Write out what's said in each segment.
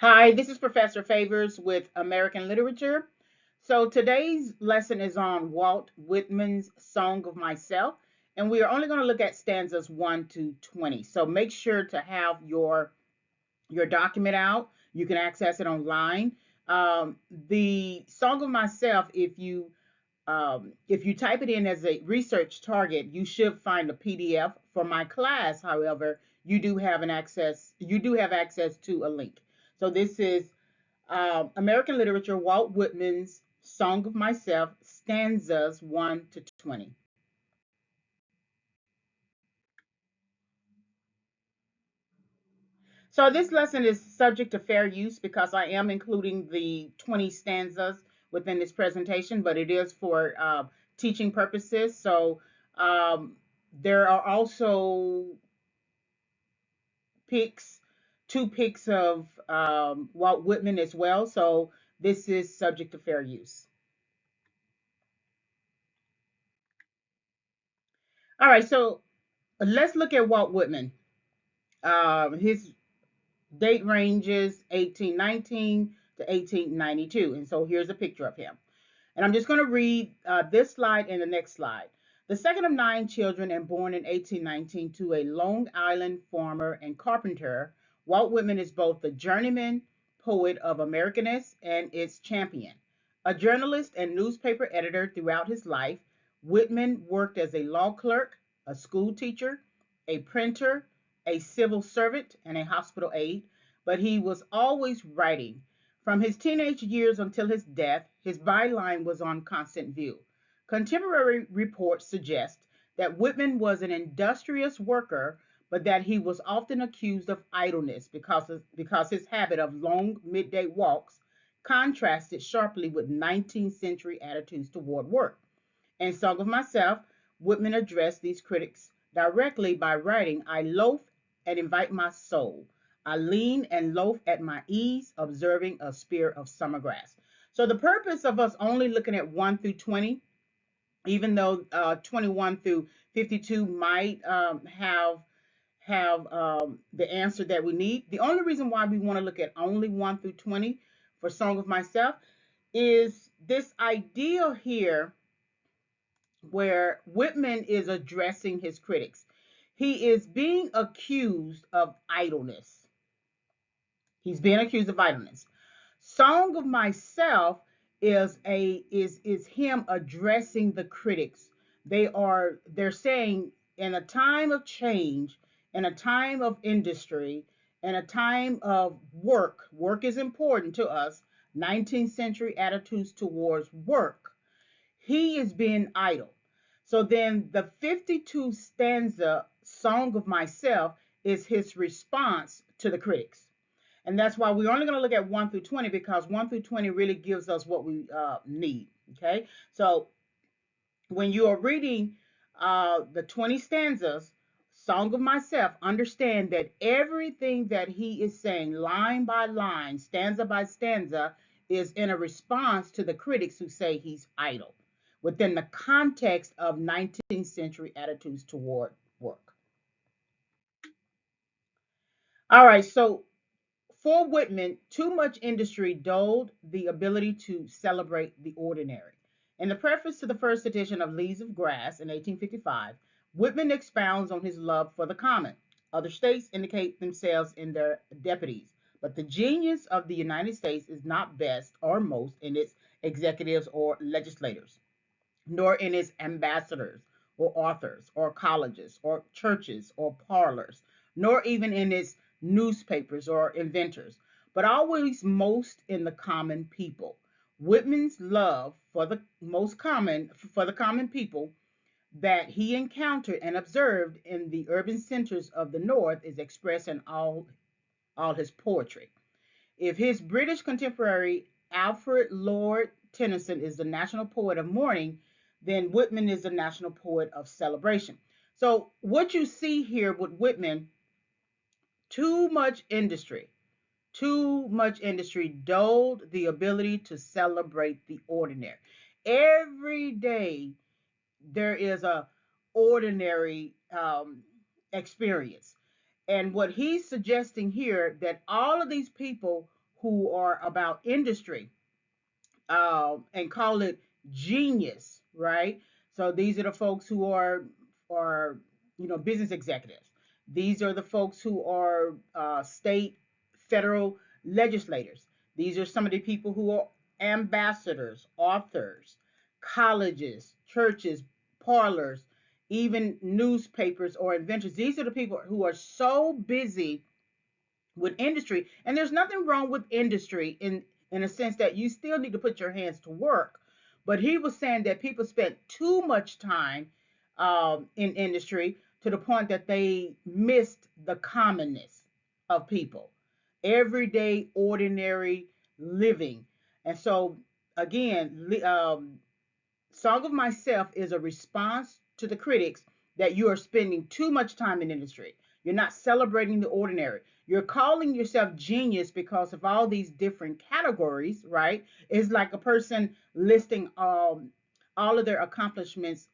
Hi, this is Professor Favors with American Literature. So today's lesson is on Walt Whitman's Song of Myself, and we are only going to look at stanzas 1 to 20. So make sure to have your document out. You can access it online. The Song of Myself, if you type it in as a research target, you should find a PDF. For my class, however, you do have access to a link. So this is American Literature, Walt Whitman's Song of Myself, stanzas 1 to 20. So this lesson is subject to fair use because I am including the 20 stanzas within this presentation, but it is for teaching purposes. So um, there are also pics, two pics of Walt Whitman as well. So this is subject to fair use. All right, so let's look at Walt Whitman. His date ranges 1819 to 1892. And so here's a picture of him. And I'm just going to read this slide and the next slide. The second of 9 children and born in 1819 to a Long Island farmer and carpenter, Walt Whitman is both the journeyman poet of Americanness and its champion. A journalist and newspaper editor throughout his life, Whitman worked as a law clerk, a school teacher, a printer, a civil servant, and a hospital aide, but he was always writing. From his teenage years until his death, his byline was on constant view. Contemporary reports suggest that Whitman was an industrious worker, but that he was often accused of idleness because his habit of long midday walks contrasted sharply with 19th century attitudes toward work. In Song of Myself, Whitman addressed these critics directly by writing, I loaf and invite my soul. I lean and loaf at my ease, observing a spear of summer grass. So the purpose of us only looking at 1 through 20, even though 21 through 52 might have the answer that we need. The only reason why we want to look at only 1 through 20 for Song of Myself is this idea here where Whitman is addressing his critics. He is being accused of idleness. He's being accused of idleness. Song of Myself is him addressing the critics. They're saying in a time of change, in a time of industry, in a time of work is important to us. 19th century attitudes towards work. He is being idle. So then the 52 stanza Song of Myself is his response to the critics. And that's why we're only going to look at 1 through 20 because 1 through 20 really gives us what we need. Okay. So when you are reading the 20 stanzas, Song of Myself, understand that everything that he is saying, line by line, stanza by stanza, is in a response to the critics who say he's idle within the context of 19th century attitudes toward work. All right, so for Whitman, too much industry dulled the ability to celebrate the ordinary. In the preface to the first edition of Leaves of Grass in 1855, Whitman expounds on his love for the common. Other states indicate themselves in their deputies, but the genius of the United States is not best or most in its executives or legislators, nor in its ambassadors or authors or colleges or churches or parlors, nor even in its newspapers or inventors, but always most in the common people. Whitman's love for the common people that he encountered and observed in the urban centers of the North is expressed in all his poetry. If his British contemporary Alfred Lord Tennyson is the national poet of mourning, then Whitman is the national poet of celebration. So, what you see here with Whitman, too much industry, too much industry dulled the ability to celebrate the ordinary. Every day there is a ordinary experience. And what he's suggesting here that all of these people who are about industry, and call it genius, right? So these are the folks who are business executives. These are the folks who are state, federal legislators. These are some of the people who are ambassadors, authors, colleges, churches, parlors, even newspapers or inventors. These are the people who are so busy with industry, and there's nothing wrong with industry in a sense that you still need to put your hands to work. But he was saying that people spent too much time in industry to the point that they missed the commonness of people, everyday ordinary living. And so again, Song of Myself is a response to the critics that you are spending too much time in industry. You're not celebrating the ordinary. You're calling yourself genius because of all these different categories, right? It's like a person listing all of their accomplishments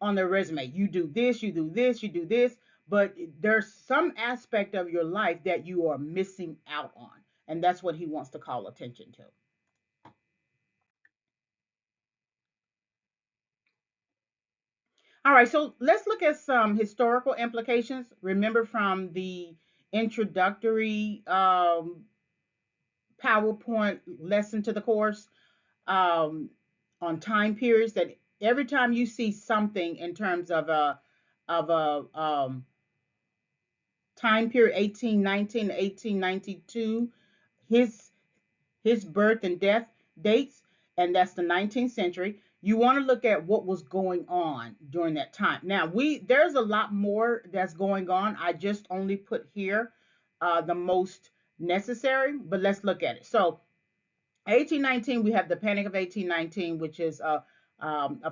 on their resume. You do this, you do this, you do this, but there's some aspect of your life that you are missing out on. And that's what he wants to call attention to. All right, so let's look at some historical implications. Remember from the introductory PowerPoint lesson to the course um, on time periods, that every time you see something in terms of a time period 1819 to 1892, his his birth and death dates, and that's the 19th century. You want to look at what was going on during that time. Now, there's a lot more that's going on. I just only put here the most necessary, but let's look at it. So, 1819, we have the Panic of 1819, which is a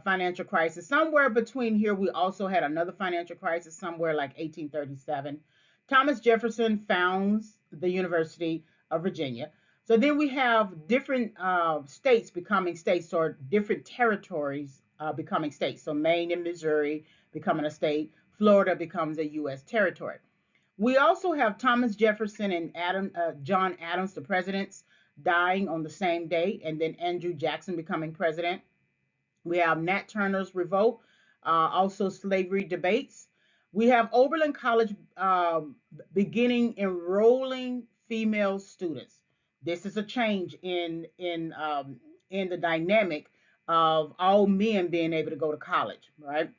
financial crisis. Somewhere between here, we also had another financial crisis, somewhere like 1837. Thomas Jefferson founds the University of Virginia. So then we have different states becoming states, or different territories becoming states. So Maine and Missouri becoming a state. Florida becomes a U.S. territory. We also have Thomas Jefferson and John Adams, the presidents, dying on the same day, and then Andrew Jackson becoming president. We have Nat Turner's revolt, also slavery debates. We have Oberlin College beginning enrolling female students. This is a change in the dynamic of all men being able to go to college, right?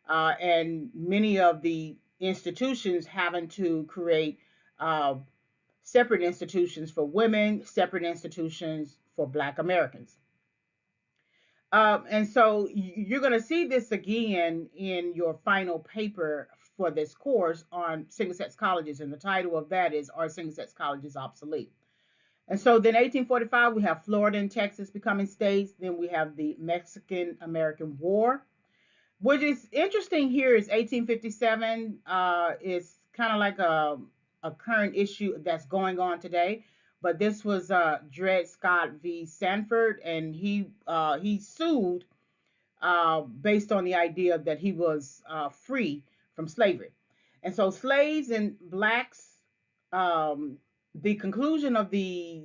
And many of the institutions having to create uh, separate institutions for women, separate institutions for Black Americans. And so you're going to see this again in your final paper for this course on single sex colleges. And the title of that is Are Single Sex Colleges Obsolete? And so then 1845, we have Florida and Texas becoming states. Then we have the Mexican American War. What is interesting here is 1857 is kind of like a current issue that's going on today. But this was Dred Scott v. Sanford, and he sued based on the idea that he was free from slavery. And so slaves and blacks, um, the conclusion of the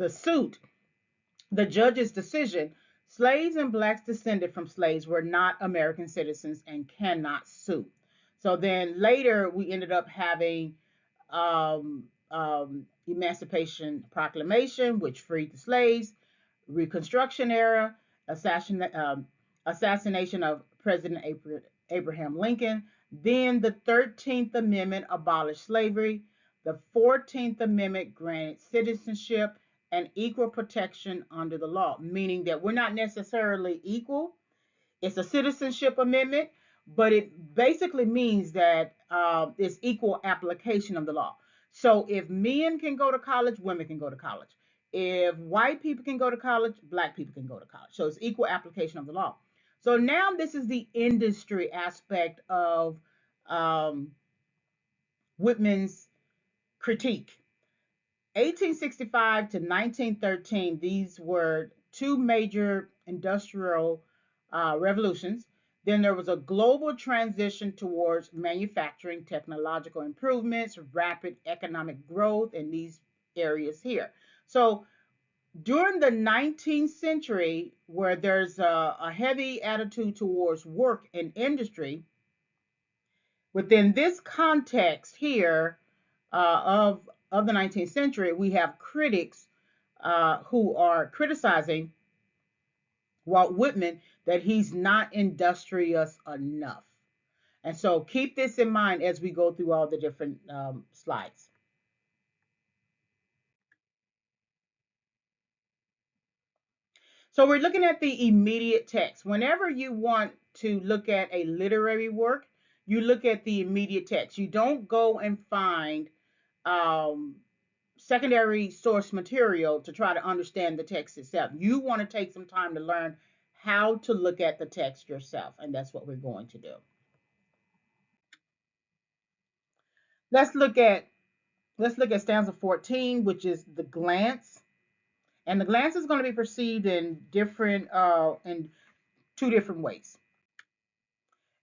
suit, the judge's decision, slaves and blacks descended from slaves were not American citizens and cannot sue. So then later we ended up having Emancipation Proclamation, which freed the slaves, Reconstruction era, assassination of President Abraham Lincoln. Then the 13th Amendment abolished slavery. The 14th Amendment granted citizenship and equal protection under the law, meaning that we're not necessarily equal. It's a citizenship amendment, but it basically means that it's equal application of the law. So if men can go to college, women can go to college. If white people can go to college, black people can go to college. So it's equal application of the law. So now this is the industry aspect of um, Whitman's critique. 1865 to 1913, these were two major industrial revolutions. Then there was a global transition towards manufacturing, technological improvements, rapid economic growth in these areas here. So during the 19th century, where there's a heavy attitude towards work and industry, within this context here of the 19th century, we have critics who are criticizing Walt Whitman that he's not industrious enough. And so keep this in mind as we go through all the different slides. So we're looking at the immediate text. Whenever you want to look at a literary work, you look at the immediate text. You don't go and find um, secondary source material to try to understand the text itself. You want to take some time to learn how to look at the text yourself, and that's what we're going to do. Let's look at let's look at stanza 14, which is the glance. And the glance is going to be perceived in two different ways.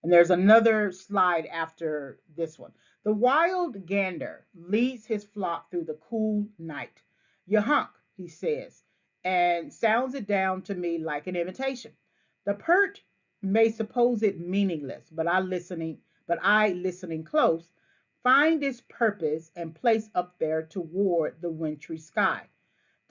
And there's another slide after this one. The wild gander leads his flock through the cool night. You honk, he says, and sounds it down to me like an invitation. The pert may suppose it meaningless, but I listening close, find its purpose and place up there toward the wintry sky.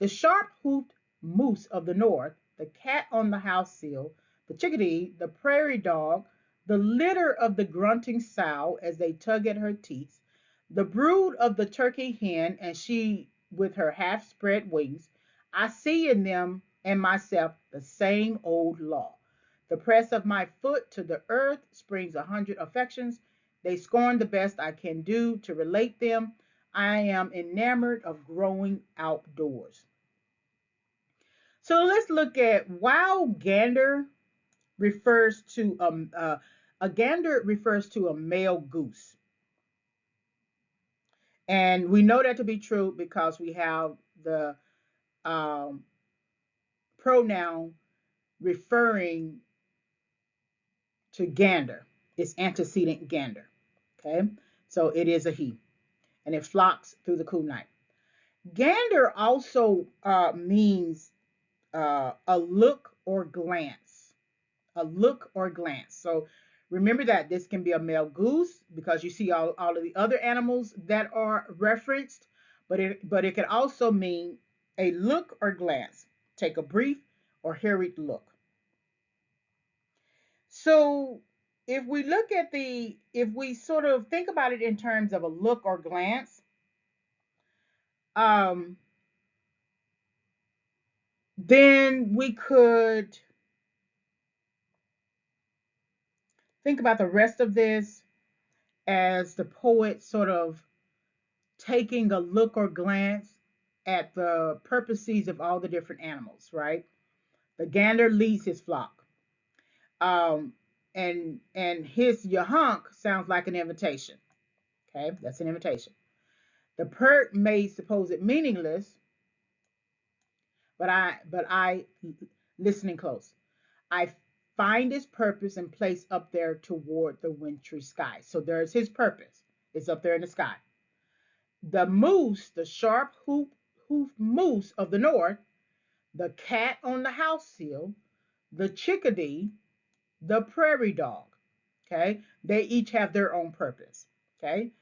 The sharp-hoofed moose of the north, the cat on the house sill, the chickadee, the prairie dog, the litter of the grunting sow as they tug at her teats, the brood of the turkey hen and she with her half spread wings, I see in them and myself the same old law. The press of my foot to the earth springs 100 affections. They scorn the best I can do to relate them. I am enamored of growing outdoors. So let's look at wild gander refers to a gander refers to a male goose, and we know that to be true because we have the um, pronoun referring to gander. It's antecedent gander. Okay, so it is a he, and it flocks through the cool night. Gander also means a look or glance, a look or glance. So remember that this can be a male goose because you see all of the other animals that are referenced, but it can also mean a look or glance. Take a brief or hurried look. So if we sort of think about it in terms of a look or glance, um, then we could think about the rest of this as the poet sort of taking a look or glance at the purposes of all the different animals, right? The gander leads his flock. Um, and his yahunk sounds like an invitation. Okay, that's an invitation. The pert may suppose it meaningless, but I listening close. I find his purpose and place up there toward the wintry sky. So there's his purpose. It's up there in the sky. The moose, the sharp hoof moose of the north, the cat on the house sill, the chickadee, the prairie dog. Okay, they each have their own purpose. Okay,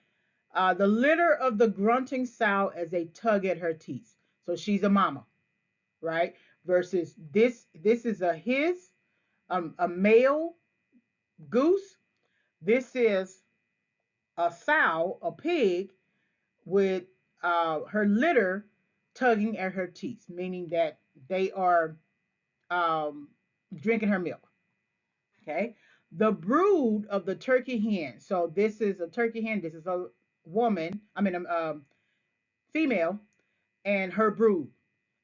the litter of the grunting sow as they tug at her teeth. So she's a mama, right? Versus this is a male goose. This is a sow, a pig, with her litter tugging at her teeth, meaning that they are um, drinking her milk. Okay. The brood of the turkey hen. So this is a turkey hen. This is a woman. I mean, female, and her brood,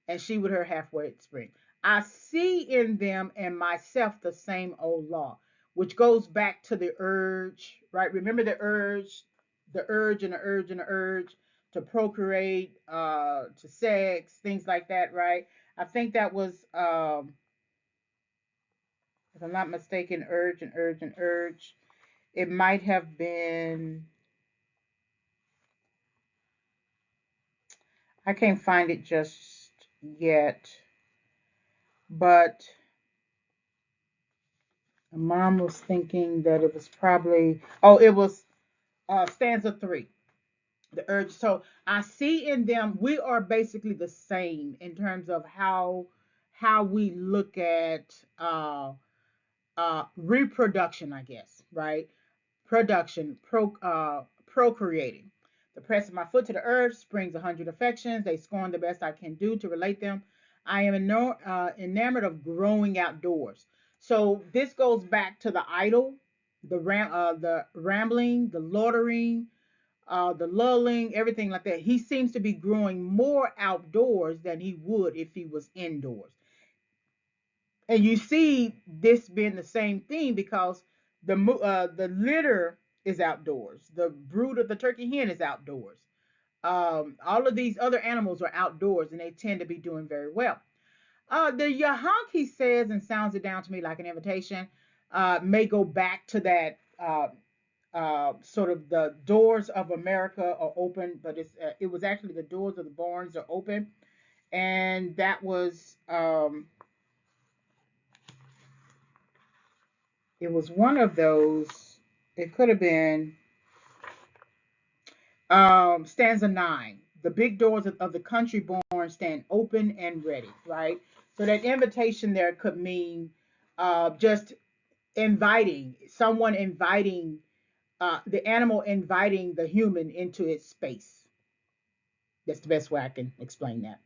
and she with her halfway spring. I see in them and myself the same old law, which goes back to the urge, right? Remember the urge and the urge and the urge to procreate, to sex, things like that, right? I think that was If I'm not mistaken, urge and urge and urge. It might have been, I can't find it just yet, but mom was thinking that it was probably, oh, it was stanza three, the urge. So I see in them, we are basically the same in terms of how we look at reproduction, I guess, right? Production, procreating. The press of my foot to the earth springs 100 affections. They scorn the best I can do to relate them. I am enamored of growing outdoors. So this goes back to the idle, the rambling, the loitering, the lulling, everything like that. He seems to be growing more outdoors than he would if he was indoors. And you see this being the same thing because the litter is outdoors. The brood of the turkey hen is outdoors. All of these other animals are outdoors, and they tend to be doing very well. The Yahonk, he says, and sounds it down to me like an invitation, may go back to that sort of the doors of America are open, but it was actually the doors of the barns are open, and that was it was one of those. It could have been stanza nine. The big doors of the country born stand open and ready, right? So that invitation there could mean just inviting someone, inviting the animal, inviting the human into its space. That's the best way I can explain that.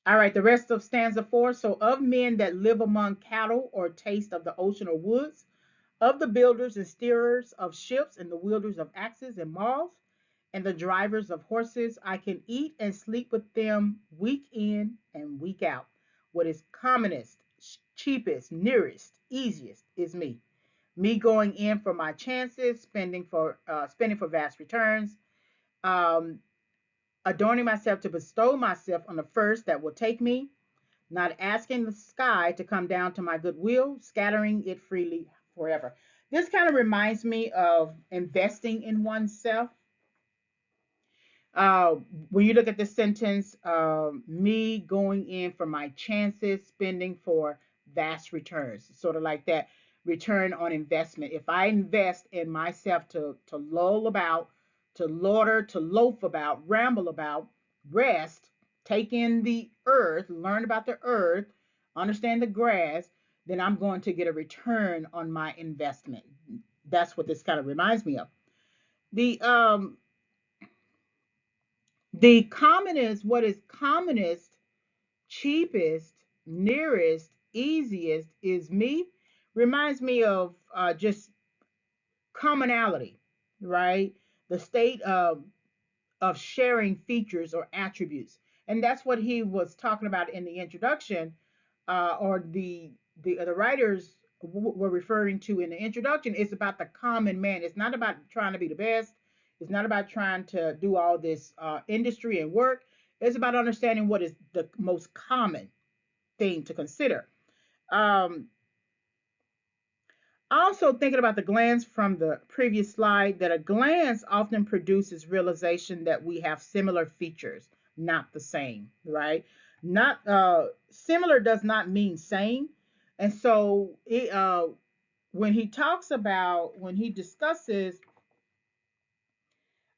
All right, the rest of stanza four. So, of men that live among cattle or taste of the ocean or woods, of the builders and steerers of ships and the wielders of axes and mauls, and the drivers of horses, I can eat and sleep with them week in and week out. What is commonest, cheapest, nearest, easiest is me. Me going in for my chances, spending for vast returns, um, adorning myself to bestow myself on the first that will take me, not asking the sky to come down to my goodwill, scattering it freely forever. This kind of reminds me of investing in oneself. Uh, when you look at this sentence, me going in for my chances, spending for vast returns, sort of like that return on investment. If I invest in myself to lull about, to loiter, to loaf about, ramble about, rest, take in the earth, learn about the earth, understand the grass, then I'm going to get a return on my investment. That's what this kind of reminds me of. The what is commonest, cheapest, nearest, easiest is me, reminds me of just commonality, right? The state of sharing features or attributes. And that's what he was talking about in the introduction, or the writers were referring to in the introduction. It's about the common man. It's not about trying to be the best. It's not about trying to do all this industry and work. It's about understanding what is the most common thing to consider. Um, Also, thinking about the glance from the previous slide, that a glance often produces realization that we have similar features, not the same, right? Not similar does not mean same. And so when he talks about, when he discusses,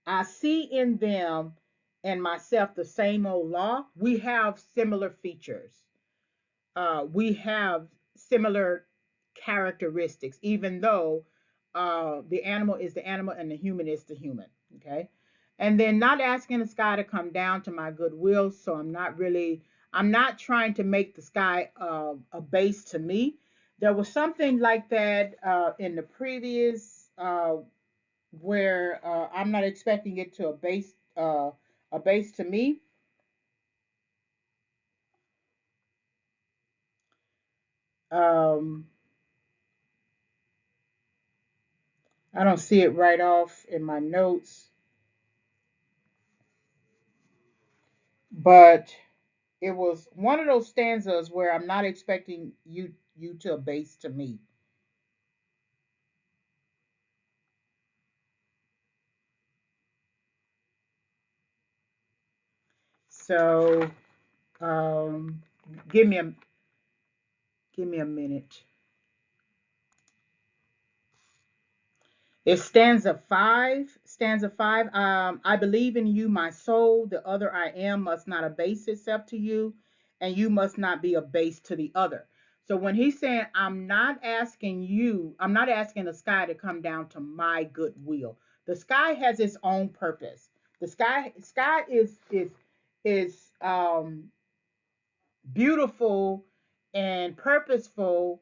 I see in them and myself the same old law, we have similar features, we have similar characteristics, even though the animal is the animal and the human is the human. Okay. And then not asking the sky to come down to my goodwill. So I'm not trying to make the sky a base to me. There was something like that in the previous where I'm not expecting it to a base to me. Um, I don't see it right off in my notes, but It was one of those stanzas where I'm not expecting you to abase to me. So um, give me a minute. It's stanza five. Stanza five. I believe in you, my soul. The other I am must not abase itself to you, and you must not be abased to the other. So when he's saying, I'm not asking the sky to come down to my goodwill. The sky has its own purpose. The sky is beautiful and purposeful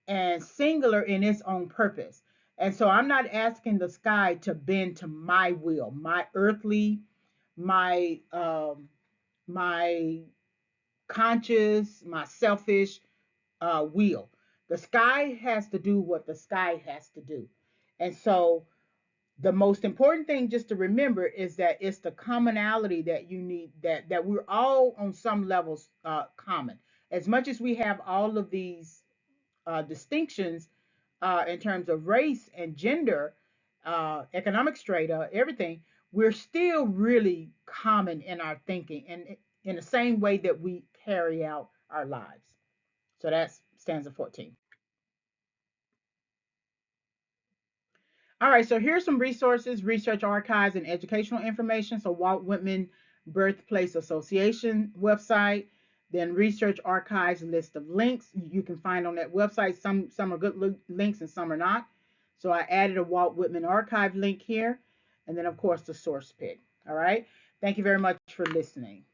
and singular in its own purpose. And so I'm not asking the sky to bend to my will, my earthly, my conscious, my selfish will. The sky has to do what the sky has to do. And so the most important thing just to remember is that it's the commonality that you need, that we're all on some levels common. As much as we have all of these distinctions in terms of race and gender, economic strata, everything, we're still really common in our thinking and in the same way that we carry out our lives. So that's stanza 14. All right, so here's some resources, research archives, and educational information. So Walt Whitman Birthplace Association website, then research archives list of links you can find on that website. Some are good links and some are not. So I added a Walt Whitman archive link here, and then of course the source pig. All right. Thank you very much for listening.